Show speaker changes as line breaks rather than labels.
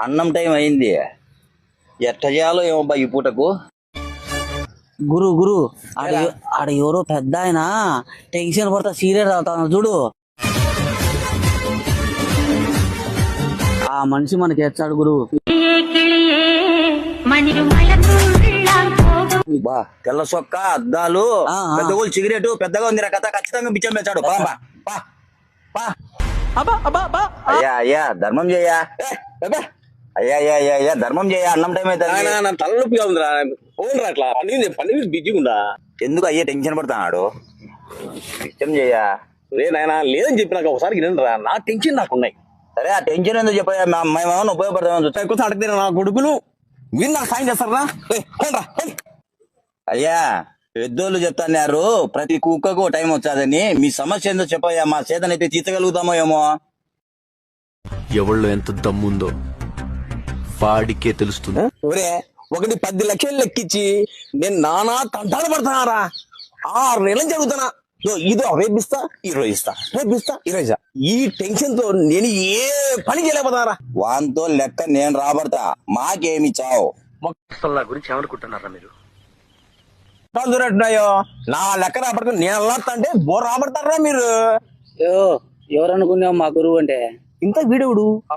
అన్నం టైం అయింది. ఎట్ట చేయాలో ఏమో ఈ పూటకు.
గురు ఆడ ఎవరో పెద్ద ఆయన టెన్షన్ పడతా సీరియస్ అవుతాను చూడు. ఆ మనిషి మనకి ఎచ్చాడు గురు.
బా తెల్ల సొక్క అద్దాలు పెద్ద సిగరెట్ పెద్దగా ఉంది కథ ఖచ్చితంగా బిచ్చం పెంచాడు. అయ్యా అయ్యా ధర్మం చేయా. అయ్యా అయ్యా అయ్యా అయ్యా ధర్మం చేయ. అన్నం టైం అయితే
తలనొప్పిగా ఉందిరా. ఓన్రా అట్లా పని బిజీగా ఉందా?
ఎందుకు అయ్యే టెన్షన్ పడుతున్నాడు? బిచ్చం చేయా.
రే నాయన లేదని చెప్పినాక ఒకసారి వినరా, నా టెన్షన్ నాకున్నాయి.
సరే ఆ టెన్షన్ ఎందుకు చెప్పయ్యా, మేమేమన్నా ఉపయోగపడతామని
కొంచెం అడిగితే నా కొడుకులు వీళ్ళు నాకు సాయం చేస్తారా?
అయ్యా పెద్దోళ్ళు చెప్తాన్నారు ప్రతి కుక్కకు టైం వచ్చాదని. మీ సమస్య ఏందో చెప్పయ్యా, మా చేతనైతే తీర్చగలుగుతామో ఏమో.
ఎవళ్ళో ఎంత దమ్ముందో వాడికే తెలుస్తుంది.
ఒరే ఒకటి 10 లక్షలు లెక్కించి నేను నానా తంటాలు పడుతున్నారా. 6 నెలలు జరుగుతున్నా. ఇదో రేపిస్తా 20 ఇస్తా, రేపిస్తా 20 ఇస్తా. ఈ టెన్షన్ తో నేను ఏ పని చేయలేకపోతారా.
వాంతో లెక్క నేను రాబడతా, మాకేమి చావు.
మొక్కల గురించి ఏమనుకుంటున్నారా మీరు?
చూడట్టున్నాయో నా లెక్క రాబడుతుంది. నేను అల్లాడుతా అంటే బోర్ రాబడతారా మీరు?
ఎవరనుకున్నావు మా గురువు అంటే?
ఇంత వీడవుడు